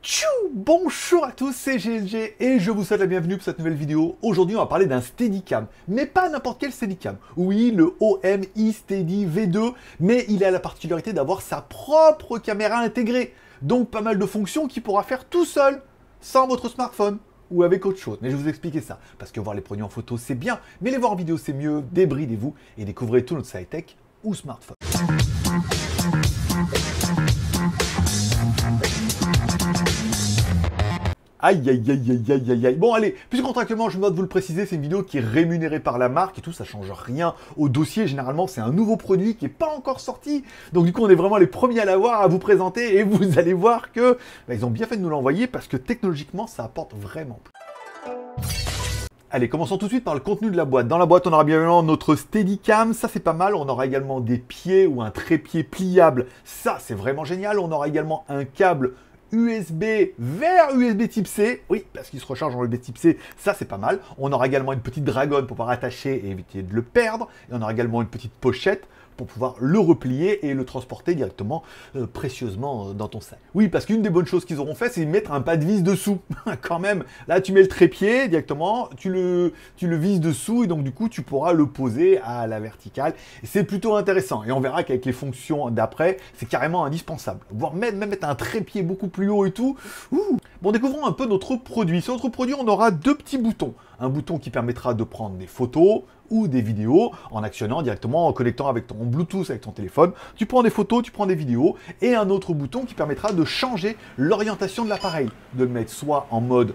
Tchou! Bonjour à tous, c'est GLG et je vous souhaite la bienvenue pour cette nouvelle vidéo. Aujourd'hui, on va parler d'un Steadicam, mais pas n'importe quel Steadicam. Oui, le OMI Steady V2, mais il a la particularité d'avoir sa propre caméra intégrée. Donc pas mal de fonctions qu'il pourra faire tout seul, sans votre smartphone ou avec autre chose. Mais je vais vous expliquer ça, parce que voir les produits en photo, c'est bien, mais les voir en vidéo, c'est mieux. Débridez-vous et découvrez tout notre high-tech ou smartphone. Aïe, aïe, aïe, aïe, aïe, aïe, aïe. Bon, allez, puisque contractuellement, je me dois de vous le préciser, c'est une vidéo qui est rémunérée par la marque et tout, ça change rien au dossier. Généralement, c'est un nouveau produit qui n'est pas encore sorti. Donc, du coup, on est vraiment les premiers à l'avoir, à vous présenter et vous allez voir que ils ont bien fait de nous l'envoyer parce que technologiquement, ça apporte vraiment plus. Allez, commençons tout de suite par le contenu de la boîte. Dans la boîte, on aura bien évidemment notre Steadicam, ça c'est pas mal. On aura également des pieds ou un trépied pliable, ça c'est vraiment génial. On aura également un câble USB vers USB type C, oui, parce qu'il se recharge en USB type C, ça c'est pas mal. On aura également une petite dragonne pour pouvoir attacher et éviter de le perdre. Et on aura également une petite pochette pour pouvoir le replier et le transporter directement précieusement dans ton sac. Oui, parce qu'une des bonnes choses qu'ils auront fait, c'est mettre un pas de vis dessous. Quand même, là tu mets le trépied directement, tu le vises dessous et donc du coup tu pourras le poser à la verticale. C'est plutôt intéressant et on verra qu'avec les fonctions d'après, c'est carrément indispensable. Voire même mettre un trépied beaucoup plus haut et tout. Ouh. Bon, découvrons un peu notre produit. Sur notre produit, on aura deux petits boutons. Un bouton qui permettra de prendre des photos ou des vidéos en actionnant directement, en connectant avec ton Bluetooth avec ton téléphone. Tu prends des photos, tu prends des vidéos. Et un autre bouton qui permettra de changer l'orientation de l'appareil. De le mettre soit en mode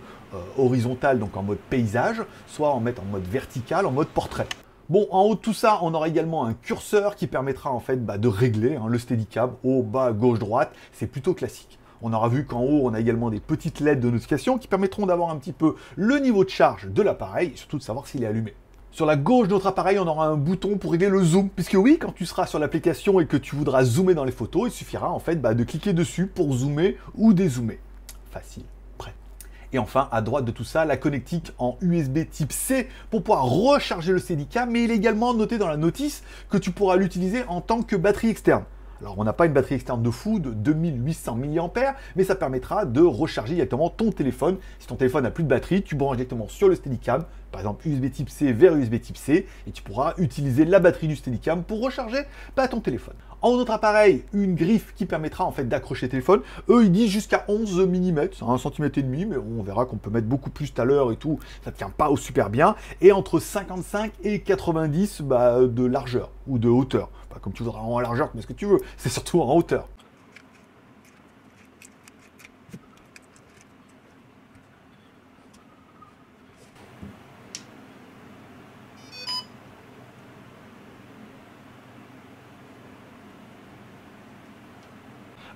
horizontal, donc en mode paysage, soit en mettre en mode vertical, en mode portrait. Bon, en haut de tout ça, on aura également un curseur qui permettra en fait de régler le Steadicam, haut, bas, gauche, droite. C'est plutôt classique. On aura vu qu'en haut, on a également des petites LED de notification qui permettront d'avoir un petit peu le niveau de charge de l'appareil et surtout de savoir s'il est allumé. Sur la gauche de notre appareil, on aura un bouton pour régler le zoom. Puisque oui, quand tu seras sur l'application et que tu voudras zoomer dans les photos, il suffira en fait de cliquer dessus pour zoomer ou dézoomer. Facile, prêt. Et enfin, à droite de tout ça, la connectique en USB type C pour pouvoir recharger le Steadicam. Mais il est également noté dans la notice que tu pourras l'utiliser en tant que batterie externe. Alors, on n'a pas une batterie externe de fou de 2800 mAh, mais ça permettra de recharger directement ton téléphone. Si ton téléphone n'a plus de batterie, tu branches directement sur le Steadicam, par exemple USB type C vers USB type C, et tu pourras utiliser la batterie du Steadicam pour recharger ton téléphone. En haut de notre appareil, une griffe qui permettra en fait d'accrocher le téléphone. Eux, ils disent jusqu'à 11 mm, c'est 1,5 cm, mais on verra qu'on peut mettre beaucoup plus tout à l'heure et tout, ça ne tient pas super bien. Et entre 55 et 90 de largeur ou de hauteur. Enfin, comme tu voudras en largeur, mais ce que tu veux, c'est surtout en hauteur.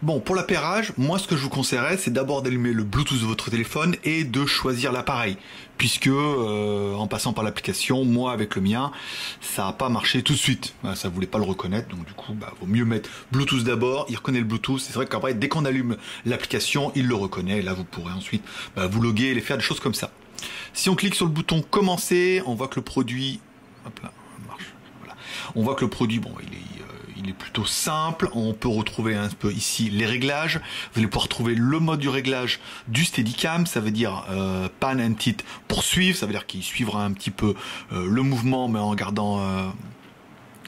Bon, pour l'appairage, moi ce que je vous conseillerais, c'est d'abord d'allumer le Bluetooth de votre téléphone et de choisir l'appareil. Puisque en passant par l'application, moi avec le mien, ça n'a pas marché tout de suite. Ça ne voulait pas le reconnaître, donc du coup, vaut mieux mettre Bluetooth d'abord, il reconnaît le Bluetooth. C'est vrai qu'après, dès qu'on allume l'application, il le reconnaît. Et là, vous pourrez ensuite vous loguer et faire des choses comme ça. Si on clique sur le bouton Commencer, on voit que le produit... Hop là, ça marche. Voilà. On voit que le produit, bon, il est plutôt simple. On peut retrouver un peu ici les réglages. Vous allez pouvoir trouver le mode du réglage du Steadicam. Ça veut dire pan and tilt poursuivre. Ça veut dire qu'il suivra un petit peu le mouvement, mais en gardant...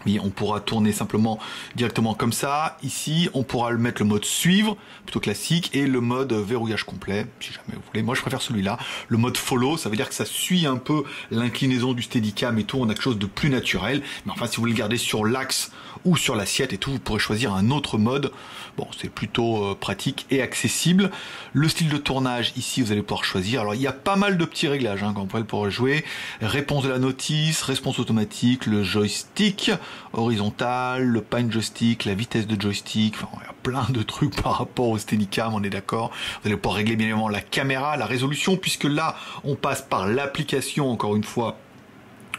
Oui, on pourra tourner simplement directement comme ça. Ici, on pourra mettre le mode suivre, plutôt classique, et le mode verrouillage complet, si jamais vous voulez. Moi, je préfère celui-là. Le mode follow, ça veut dire que ça suit un peu l'inclinaison du Steadicam et tout. On a quelque chose de plus naturel. Mais enfin, si vous voulez le garder sur l'axe ou sur l'assiette et tout, vous pourrez choisir un autre mode. Bon, c'est plutôt pratique et accessible. Le style de tournage, ici, vous allez pouvoir choisir. Alors, il y a pas mal de petits réglages quand vous pourrez pouvoir jouer. Réponse de la notice, réponse automatique, le joystick horizontal, le pan joystick, la vitesse de joystick, enfin, il y a plein de trucs par rapport au Steadicam, on est d'accord. Vous allez pouvoir régler bien évidemment la caméra, la résolution, puisque là, on passe par l'application, encore une fois,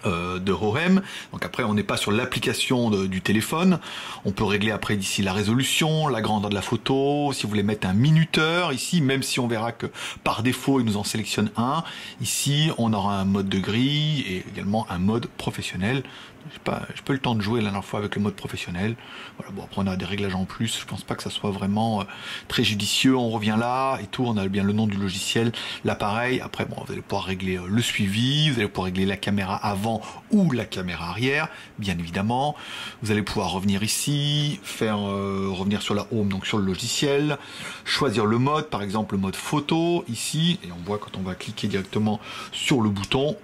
de Rohem. Donc après, on n'est pas sur l'application du téléphone. On peut régler après d'ici la résolution, la grandeur de la photo. Si vous voulez mettre un minuteur ici, même si on verra que par défaut, il nous en sélectionne un. Ici, on aura un mode de grille et également un mode professionnel. j'ai pas eu le temps de jouer la dernière fois avec le mode professionnel. Voilà, bon, après on a des réglages en plus, je pense pas que ça soit vraiment très judicieux. On revient là et tout, on a bien le nom du logiciel, l'appareil. Après, bon, vous allez pouvoir régler le suivi, vous allez pouvoir régler la caméra avant ou la caméra arrière, bien évidemment. Vous allez pouvoir revenir ici, faire revenir sur la home, donc sur le logiciel, choisir le mode, par exemple le mode photo ici, et on voit quand on va cliquer directement sur le bouton.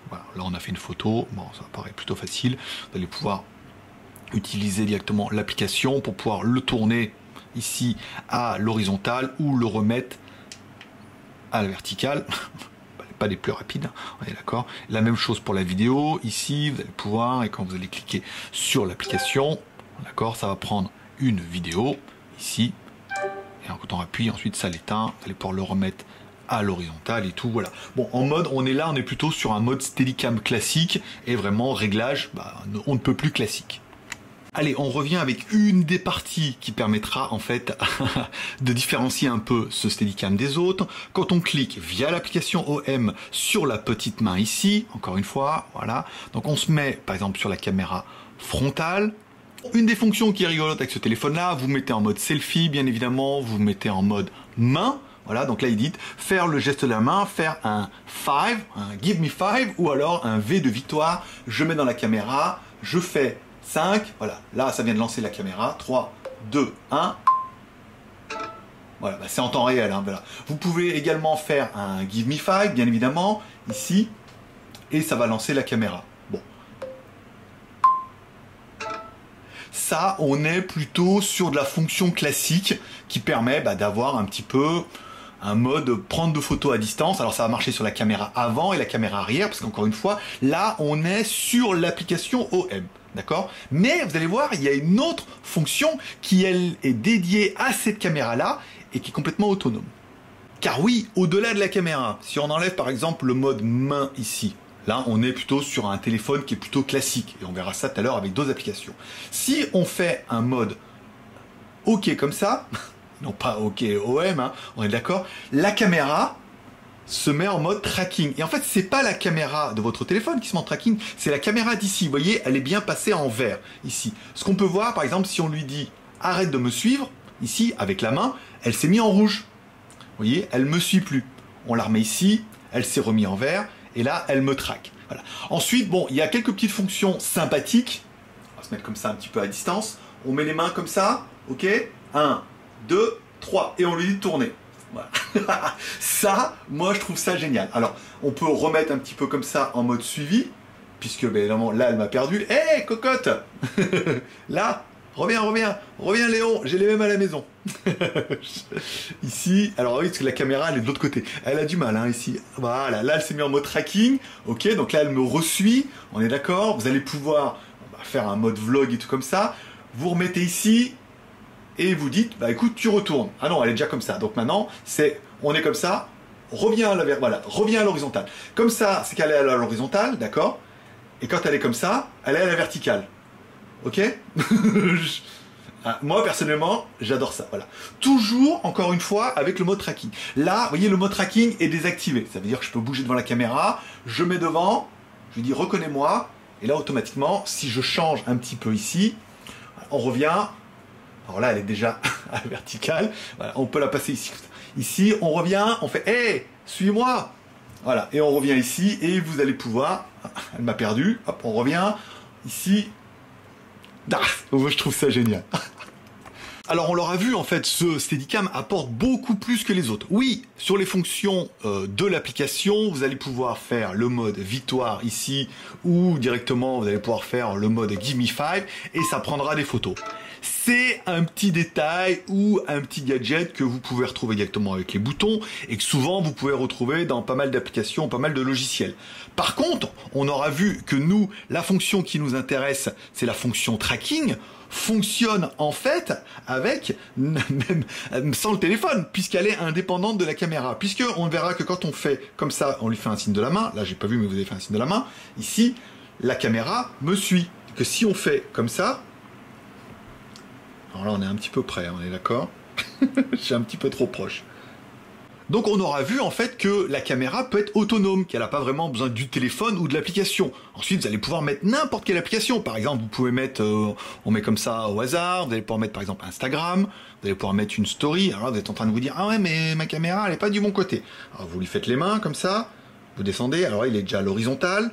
Voilà, là on a fait une photo, bon ça paraît plutôt facile, vous allez pouvoir utiliser directement l'application pour pouvoir le tourner ici à l'horizontale ou le remettre à la verticale, pas les plus rapides, on est d'accord. La même chose pour la vidéo, ici vous allez pouvoir, et quand vous allez cliquer sur l'application, d'accord, ça va prendre une vidéo, ici, et quand on appuie, ensuite ça l'éteint, vous allez pouvoir le remettre à l'horizontale et tout, voilà. Bon, en mode, on est là, on est plutôt sur un mode Steadicam classique et vraiment réglage, on ne peut plus classique. Allez, on revient avec une des parties qui permettra en fait de différencier un peu ce Steadicam des autres. Quand on clique via l'application OM sur la petite main ici, encore une fois, voilà. Donc on se met par exemple sur la caméra frontale. Une des fonctions qui est rigolote avec ce téléphone-là, vous mettez en mode selfie, bien évidemment, vous mettez en mode main. Voilà, donc là il dit faire le geste de la main, faire un 5, un give me 5, ou alors un V de victoire, je mets dans la caméra, je fais 5, voilà, là ça vient de lancer la caméra, 3, 2, 1, voilà, c'est en temps réel, hein, voilà. Vous pouvez également faire un give me 5, bien évidemment, ici, et ça va lancer la caméra. Bon. Ça, on est plutôt sur de la fonction classique qui permet d'avoir un petit peu un mode prendre de photos à distance. Alors ça va marcher sur la caméra avant et la caméra arrière, parce qu'encore une fois, là on est sur l'application OM, d'accord? Mais vous allez voir, il y a une autre fonction qui elle est dédiée à cette caméra-là et qui est complètement autonome. Car oui, au-delà de la caméra, si on enlève par exemple le mode main ici, là on est plutôt sur un téléphone qui est plutôt classique, et on verra ça tout à l'heure avec d'autres applications. Si on fait un mode OK comme ça, non pas OK OM, hein, on est d'accord, la caméra se met en mode tracking. Et en fait, c'est pas la caméra de votre téléphone qui se met en tracking, c'est la caméra d'ici. Vous voyez, elle est bien passée en vert, ici. Ce qu'on peut voir, par exemple, si on lui dit « Arrête de me suivre », ici, avec la main, elle s'est mise en rouge. Vous voyez, elle me suit plus. On la remet ici, elle s'est remise en vert, et là, elle me traque. Voilà. Ensuite, bon, il y a quelques petites fonctions sympathiques. On va se mettre comme ça un petit peu à distance. On met les mains comme ça, ok, 1, 2, 3, et on lui dit de tourner. Voilà. Ça, moi je trouve ça génial. Alors, on peut remettre un petit peu comme ça en mode suivi, puisque ben, évidemment, là elle m'a perdu. Hé, hey, cocotte. Là, reviens Léon, j'ai les mêmes à la maison. Ici, alors oui, parce que la caméra elle est de l'autre côté. Elle a du mal, hein, ici. Voilà, là elle s'est mise en mode tracking. Ok, donc là elle me resuit. On est d'accord. Vous allez pouvoir faire un mode vlog et tout comme ça. Vous remettez ici. Et vous dites, bah écoute, tu retournes. Ah non, elle est déjà comme ça. Donc maintenant, on est comme ça, reviens à l'horizontale. Comme ça, c'est qu'elle est à l'horizontale, d'accord? Et quand elle est comme ça, elle est à la verticale. Ok? Moi, personnellement, j'adore ça. Voilà. Toujours, encore une fois, avec le mode tracking. Là, vous voyez, le mode tracking est désactivé. Ça veut dire que je peux bouger devant la caméra, je mets devant, je lui dis, reconnais-moi. Et là, automatiquement, si je change un petit peu ici, on revient. Alors là, elle est déjà à la verticale. Voilà, on peut la passer ici. Ici, on revient, on fait « Hey, suis-moi !» Voilà, et on revient ici, et vous allez pouvoir... Elle m'a perdu. Hop, on revient. Ici. Ah, moi, je trouve ça génial. Alors on l'aura vu, en fait, ce Steadicam apporte beaucoup plus que les autres. Oui, sur les fonctions de l'application, vous allez pouvoir faire le mode victoire ici, ou directement vous allez pouvoir faire le mode Give Me 5, et ça prendra des photos. C'est un petit détail ou un petit gadget que vous pouvez retrouver directement avec les boutons, et que souvent vous pouvez retrouver dans pas mal d'applications, pas mal de logiciels. Par contre, on aura vu que nous, la fonction qui nous intéresse, c'est la fonction tracking, fonctionne en fait avec même sans le téléphone, puisqu'elle est indépendante de la caméra, puisque on verra que quand on fait comme ça, on lui fait un signe de la main, là j'ai pas vu mais vous avez fait un signe de la main, ici la caméra me suit, que si on fait comme ça, alors là on est un petit peu près, on est d'accord. Je suis un petit peu trop proche. Donc on aura vu en fait que la caméra peut être autonome, qu'elle n'a pas vraiment besoin du téléphone ou de l'application. Ensuite vous allez pouvoir mettre n'importe quelle application. Par exemple vous pouvez mettre, on met comme ça au hasard, vous allez pouvoir mettre par exemple Instagram, vous allez pouvoir mettre une story. Alors vous êtes en train de vous dire ah ouais mais ma caméra elle est pas du bon côté. Alors vous lui faites les mains comme ça, vous descendez, alors il est déjà à l'horizontale,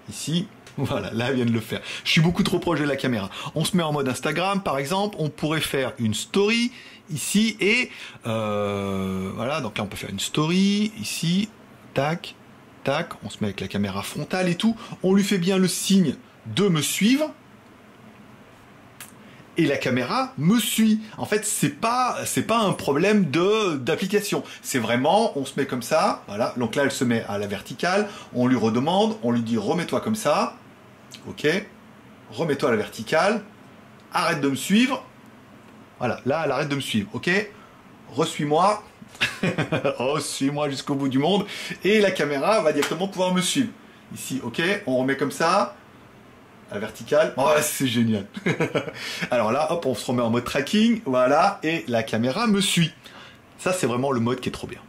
ici. Voilà, là, elle vient de le faire. Je suis beaucoup trop proche de la caméra. On se met en mode Instagram, par exemple. On pourrait faire une story ici et voilà. Donc là, on peut faire une story ici. Tac, tac. On se met avec la caméra frontale et tout. On lui fait bien le signe de me suivre. Et la caméra me suit. En fait, c'est pas un problème d'application. C'est vraiment, on se met comme ça. Voilà. Donc là, elle se met à la verticale. On lui redemande. On lui dit remets-toi comme ça. Ok, remets-toi à la verticale, arrête de me suivre, voilà, là elle arrête de me suivre, ok, resuis-moi, oh, suis-moi jusqu'au bout du monde, et la caméra va directement pouvoir me suivre, ici, ok, on remet comme ça, à la verticale, oh, c'est génial, alors là, hop, on se remet en mode tracking, voilà, et la caméra me suit, ça c'est vraiment le mode qui est trop bien.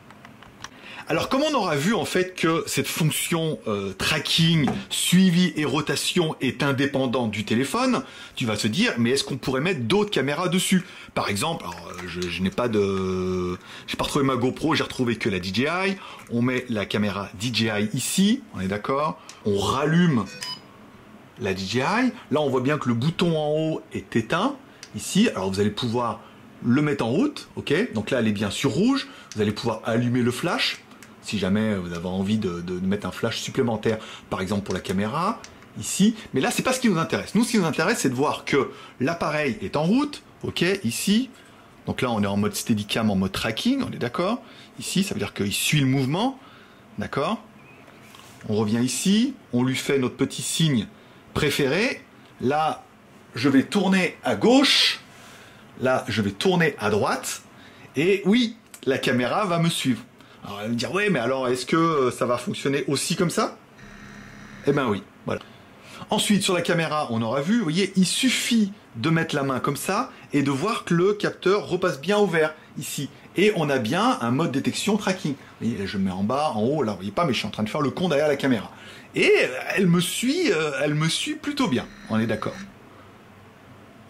Alors comme on aura vu en fait que cette fonction tracking, suivi et rotation est indépendante du téléphone, tu vas te dire mais est-ce qu'on pourrait mettre d'autres caméras dessus? Par exemple, alors, je n'ai pas de... J'ai pas retrouvé ma GoPro, j'ai retrouvé que la DJI. On met la caméra DJI ici, on est d'accord? On rallume la DJI. Là on voit bien que le bouton en haut est éteint, ici. Alors vous allez pouvoir le mettre en route, ok? Donc là elle est bien sur rouge, vous allez pouvoir allumer le flash. Si jamais vous avez envie de mettre un flash supplémentaire, par exemple pour la caméra, ici. Mais là, c'est pas ce qui nous intéresse. Nous, ce qui nous intéresse, c'est de voir que l'appareil est en route, ok, ici. Donc là, on est en mode Steadicam, en mode tracking, on est d'accord. Ici, ça veut dire qu'il suit le mouvement, d'accord. On revient ici, on lui fait notre petit signe préféré. Là, je vais tourner à gauche. Là, je vais tourner à droite. Et oui, la caméra va me suivre. Alors elle va me dire, ouais, mais alors est-ce que ça va fonctionner aussi comme ça? Eh ben oui, voilà. Ensuite, sur la caméra, on aura vu, vous voyez, il suffit de mettre la main comme ça et de voir que le capteur repasse bien au vert, ici. Et on a bien un mode détection tracking. Vous voyez, je me mets en bas, en haut, là, vous voyez pas, mais je suis en train de faire le con derrière la caméra. Et elle me suit plutôt bien, on est d'accord.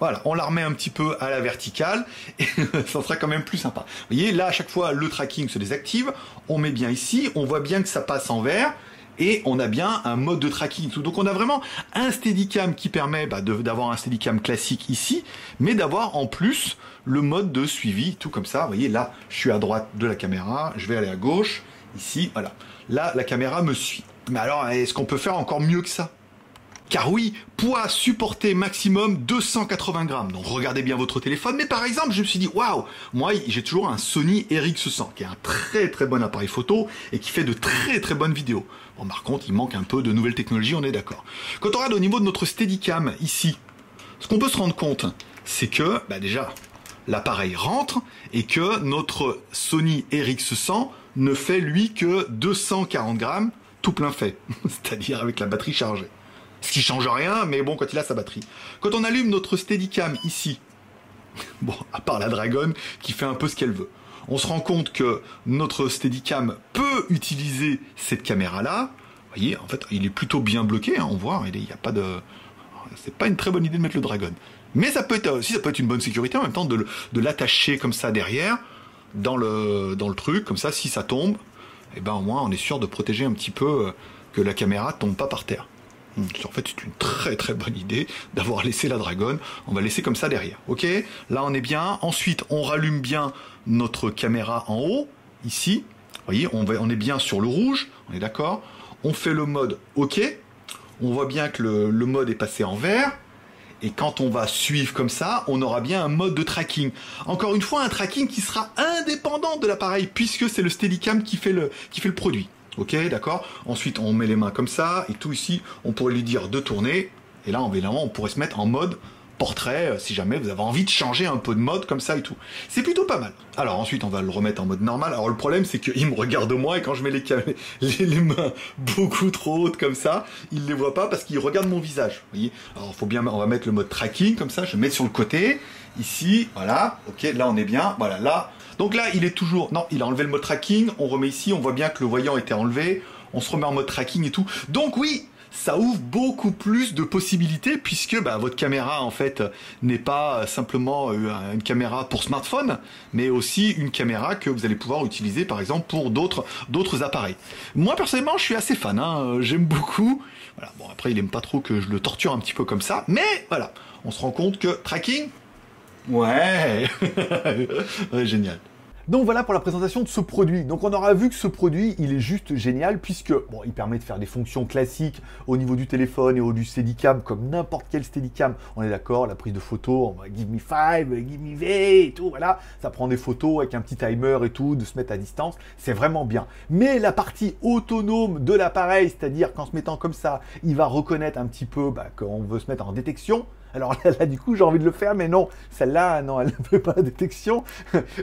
Voilà, on la remet un petit peu à la verticale et ça sera quand même plus sympa. Vous voyez, là, à chaque fois, le tracking se désactive. On met bien ici, on voit bien que ça passe en vert et on a bien un mode de tracking. Donc, on a vraiment un Steadicam qui permet d'avoir un Steadicam classique ici, mais d'avoir en plus le mode de suivi, tout comme ça. Vous voyez, là, je suis à droite de la caméra, je vais aller à gauche, ici, voilà. Là, la caméra me suit. Mais alors, est-ce qu'on peut faire encore mieux que ça ? Car oui, poids supporté maximum 280 grammes. Donc regardez bien votre téléphone. Mais par exemple, je me suis dit, waouh, moi j'ai toujours un Sony RX100 qui est un très très bon appareil photo et qui fait de très très bonnes vidéos. Bon, par contre, il manque un peu de nouvelles technologies, on est d'accord. Quand on regarde au niveau de notre Steadicam ici, ce qu'on peut se rendre compte, c'est que déjà l'appareil rentre et que notre Sony RX100 ne fait lui que 240 grammes tout plein fait, c'est-à-dire avec la batterie chargée. Ce qui change rien, mais bon, quand il a sa batterie. Quand on allume notre Steadicam ici, bon, à part la Dragon qui fait un peu ce qu'elle veut, on se rend compte que notre Steadicam peut utiliser cette caméra-là. Vous voyez, en fait, il est plutôt bien bloqué, hein, on voit, il n'y a pas de... C'est pas une très bonne idée de mettre le Dragon. Mais ça peut être aussi, ça peut être une bonne sécurité en même temps de l'attacher comme ça derrière, dans le truc, comme ça, si ça tombe, eh ben au moins on est sûr de protéger un petit peu que la caméra tombe pas par terre. En fait, c'est une très très bonne idée d'avoir laissé la Dragon. On va laisser comme ça derrière. Ok, là on est bien. Ensuite, on rallume bien notre caméra en haut, ici. Vous voyez, on est bien sur le rouge. On est d'accord. On fait le mode OK. On voit bien que le mode est passé en vert. Et quand on va suivre comme ça, on aura bien un mode de tracking. Encore une fois, un tracking qui sera indépendant de l'appareil, puisque c'est le Steadicam qui fait le produit. Ok, d'accord. Ensuite, on met les mains comme ça, et tout ici, on pourrait lui dire de tourner. Et là, évidemment, on pourrait se mettre en mode portrait, si jamais vous avez envie de changer un peu de mode comme ça et tout. C'est plutôt pas mal. Alors ensuite, on va le remettre en mode normal. Alors le problème, c'est qu'il me regarde moi, et quand je mets les mains beaucoup trop hautes comme ça, il les voit pas parce qu'il regarde mon visage. Vous voyez. Alors on va mettre le mode tracking comme ça. Je vais mettre sur le côté, ici, voilà. Ok, là on est bien. Voilà, là. Donc là, il est toujours... Non, il a enlevé le mode tracking. On remet ici, on voit bien que le voyant était enlevé. On se remet en mode tracking et tout. Donc oui, ça ouvre beaucoup plus de possibilités puisque votre caméra, en fait, n'est pas simplement une caméra pour smartphone, mais aussi une caméra que vous allez pouvoir utiliser, par exemple, pour d'autres appareils. Moi, personnellement, je suis assez fan. Hein, j'aime beaucoup. Voilà. Bon, après, il aime pas trop que je le torture un petit peu comme ça. Mais voilà, on se rend compte que tracking... Ouais, ouais, génial. Donc voilà pour la présentation de ce produit. Donc on aura vu que ce produit, il est juste génial puisque, bon, il permet de faire des fonctions classiques au niveau du téléphone et au du Steadicam comme n'importe quel Steadicam. On est d'accord, la prise de photos, on va give me 5, give me V et tout, voilà. Ça prend des photos avec un petit timer et tout, de se mettre à distance. C'est vraiment bien. Mais la partie autonome de l'appareil, c'est-à-dire qu'en se mettant comme ça, il va reconnaître un petit peu qu'on veut se mettre en détection. Alors là, du coup, j'ai envie de le faire, mais non, celle-là, non, elle ne fait pas la détection.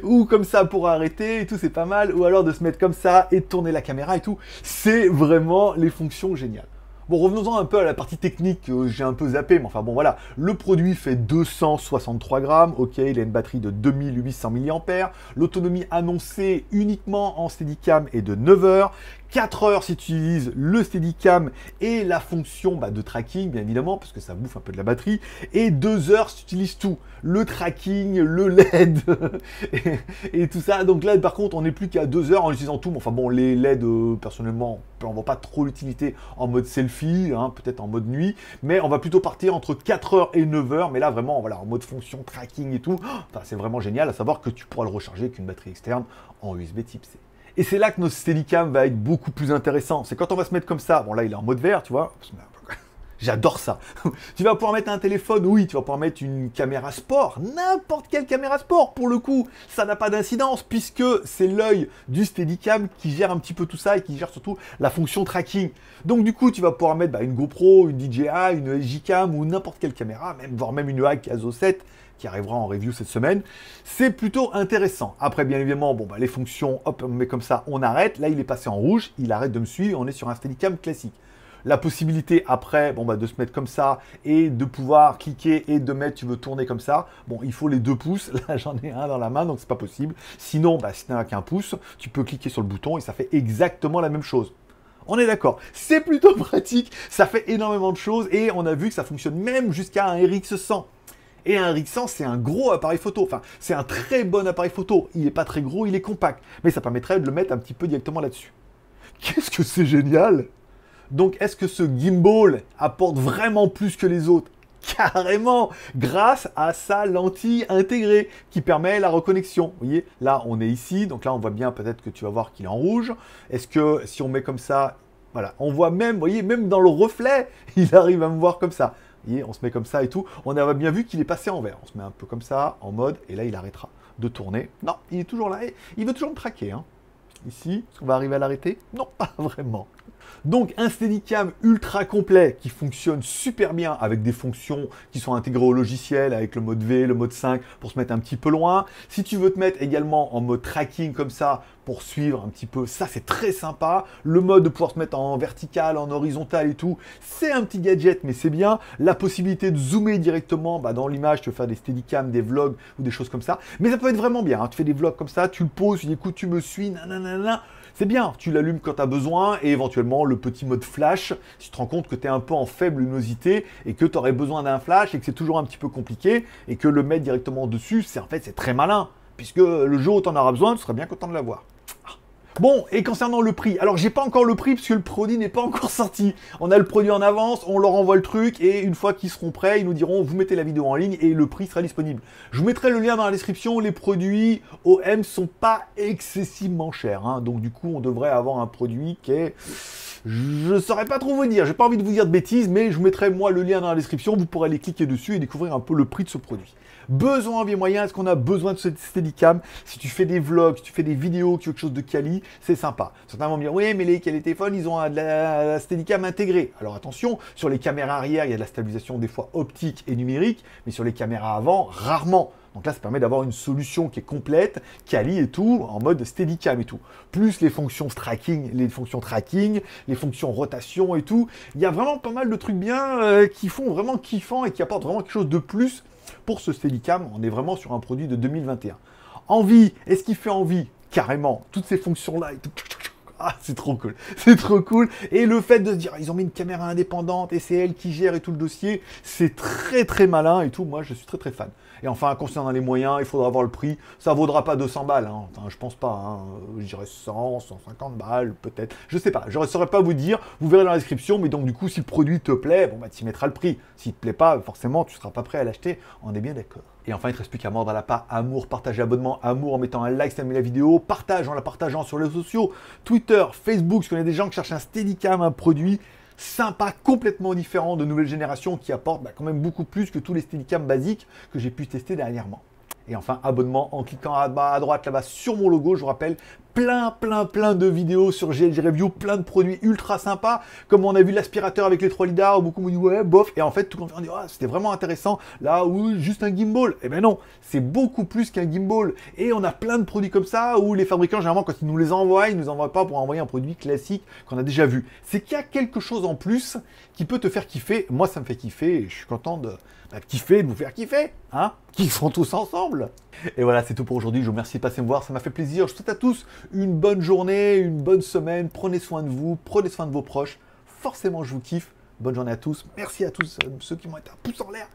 Ou comme ça pour arrêter et tout, c'est pas mal. Ou alors de se mettre comme ça et de tourner la caméra et tout. C'est vraiment les fonctions géniales. Bon, revenons-en un peu à la partie technique, j'ai un peu zappé, mais enfin bon, voilà. Le produit fait 263 grammes, ok, il a une batterie de 2800 mAh. L'autonomie annoncée uniquement en Steadicam est de 9 heures. 4 heures si tu utilises le Steadicam et la fonction de tracking, bien évidemment, parce que ça bouffe un peu de la batterie, et 2 heures si tu utilises tout, le tracking, le LED, et tout ça. Donc là, par contre, on n'est plus qu'à 2 heures en utilisant tout, mais enfin bon, les LED, personnellement, on voit pas trop l'utilité en mode selfie, hein, peut-être en mode nuit, mais on va plutôt partir entre 4 heures et 9 heures, mais là, vraiment, voilà, en mode fonction tracking et tout, c'est vraiment génial, à savoir que tu pourras le recharger avec une batterie externe en USB type C. Et c'est là que notre Steadicam va être beaucoup plus intéressant. C'est quand on va se mettre comme ça. Bon, là, il est en mode vert, tu vois. J'adore ça. Tu vas pouvoir mettre un téléphone, oui, tu vas pouvoir mettre une caméra sport. N'importe quelle caméra sport, pour le coup. Ça n'a pas d'incidence, puisque c'est l'œil du Steadicam qui gère un petit peu tout ça et qui gère surtout la fonction tracking. Donc, du coup, tu vas pouvoir mettre une GoPro, une DJI, une SJ-Cam ou n'importe quelle caméra, voire même une Hack Azo 7, qui arrivera en review cette semaine, c'est plutôt intéressant. Après, bien évidemment, les fonctions, hop, on met comme ça, on arrête. Là, il est passé en rouge, il arrête de me suivre, on est sur un Steadicam classique. La possibilité après, de se mettre comme ça et de pouvoir cliquer et de mettre, tu veux tourner comme ça. Bon, il faut les 2 pouces. Là, j'en ai un dans la main, donc c'est pas possible. Sinon, si tu n'as qu'un pouce, tu peux cliquer sur le bouton et ça fait exactement la même chose. On est d'accord, c'est plutôt pratique, ça fait énormément de choses et on a vu que ça fonctionne même jusqu'à un RX100. Et un RX100, c'est un gros appareil photo. Enfin, c'est un très bon appareil photo. Il n'est pas très gros, il est compact. Mais ça permettrait de le mettre un petit peu directement là-dessus. Qu'est-ce que c'est génial! Donc, est-ce que ce gimbal apporte vraiment plus que les autres? Carrément, grâce à sa lentille intégrée qui permet la reconnexion. Vous voyez, là, on est ici. Donc là, on voit bien peut-être que tu vas voir qu'il est en rouge. Est-ce que si on met comme ça, voilà, on voit même, vous voyez, même dans le reflet, il arrive à me voir comme ça. Vous voyez, on se met comme ça et tout. On a bien vu qu'il est passé en vert. On se met un peu comme ça, en mode, et là, il arrêtera de tourner. Non, il est toujours là. Il veut toujours me traquer. Hein. Ici, est-ce qu'on va arriver à l'arrêter? Non, pas vraiment. Donc, un Steadicam ultra complet qui fonctionne super bien avec des fonctions qui sont intégrées au logiciel, avec le mode V, le mode 5 pour se mettre un petit peu loin. Si tu veux te mettre également en mode tracking comme ça pour suivre un petit peu, ça c'est très sympa. Le mode de pouvoir se mettre en vertical, en horizontal et tout, c'est un petit gadget mais c'est bien. La possibilité de zoomer directement dans l'image, tu veux faire des Steadicam, des vlogs ou des choses comme ça. Mais ça peut être vraiment bien, hein. Tu fais des vlogs comme ça, tu le poses, tu dis écoute, tu me suis, nanana. C'est bien, tu l'allumes quand tu as besoin et éventuellement le petit mode flash, si tu te rends compte que tu es un peu en faible luminosité et que tu aurais besoin d'un flash et que c'est toujours un petit peu compliqué et que le mettre directement dessus, c'est très malin, puisque le jour où tu en auras besoin, tu serais bien content de l'avoir. Bon, et concernant le prix, alors j'ai pas encore le prix parce que le produit n'est pas encore sorti. On a le produit en avance, on leur envoie le truc et une fois qu'ils seront prêts, ils nous diront vous mettez la vidéo en ligne et le prix sera disponible. Je vous mettrai le lien dans la description, les produits OM sont pas excessivement chers, hein. Donc du coup on devrait avoir un produit qui est... Je saurais pas trop vous dire, j'ai pas envie de vous dire de bêtises, mais je vous mettrai moi le lien dans la description, vous pourrez aller cliquer dessus et découvrir un peu le prix de ce produit. Besoin, envie moyen, est-ce qu'on a besoin de ce Steadicam? Si tu fais des vlogs, si tu fais des vidéos, quelque chose de quali, c'est sympa. Certains vont me dire, oui, mais les téléphones, ils ont de la Steadicam intégrée. Alors attention, sur les caméras arrière, il y a de la stabilisation des fois optique et numérique, mais sur les caméras avant, rarement. Donc là, ça permet d'avoir une solution qui est complète, quali et tout, en mode Steadicam et tout. Plus les fonctions tracking, les fonctions rotation et tout. Il y a vraiment pas mal de trucs bien qui font vraiment kiffant et qui apportent vraiment quelque chose de plus pour ce Steadicam. On est vraiment sur un produit de 2021. Envie, est-ce qu'il fait envie? Carrément, toutes ces fonctions-là et tout. Ah, c'est trop cool, c'est trop cool. Et le fait de se dire, ils ont mis une caméra indépendante et c'est elle qui gère et tout le dossier, c'est très très malin et tout. Moi, je suis très très fan. Et enfin, concernant les moyens, il faudra voir le prix. Ça vaudra pas 200 balles, hein. Enfin, je pense pas. Hein. Je dirais 100, 150 balles, peut-être. Je sais pas. Je ne saurais pas vous dire. Vous verrez dans la description. Mais donc, du coup, si le produit te plaît, bon, bah, tu y mettras le prix. S'il te plaît pas, forcément, tu seras pas prêt à l'acheter. On est bien d'accord. Et enfin, il ne te reste plus qu'à mordre à la part amour, partage, abonnement, amour en mettant un like si tu as aimé la vidéo, partage en la partageant sur les réseaux sociaux, Twitter, Facebook, si tu connais des gens qui cherchent un Steadicam, un produit sympa, complètement différent de nouvelle génération qui apporte quand même beaucoup plus que tous les Steadicam basiques que j'ai pu tester dernièrement. Et enfin, abonnement en cliquant à droite là-bas sur mon logo, je vous rappelle, plein de vidéos sur GLG Review, plein de produits ultra sympas, comme on a vu l'aspirateur avec les 3 lidars, beaucoup m'ont dit ouais, bof, et en fait tout le monde dit ah, c'était vraiment intéressant, là où juste un gimbal, eh ben non, c'est beaucoup plus qu'un gimbal, et on a plein de produits comme ça, où les fabricants généralement quand ils nous les envoient, ils nous envoient pas pour envoyer un produit classique qu'on a déjà vu, c'est qu'il y a quelque chose en plus qui peut te faire kiffer, moi ça me fait kiffer, et je suis content de kiffer, de vous faire kiffer, hein, qui sont tous ensemble. Et voilà, c'est tout pour aujourd'hui. Je vous remercie de passer me voir, ça m'a fait plaisir. Je vous souhaite à tous une bonne journée, une bonne semaine. Prenez soin de vous, prenez soin de vos proches. Forcément, je vous kiffe. Bonne journée à tous. Merci à tous ceux qui m'ont été un pouce en l'air.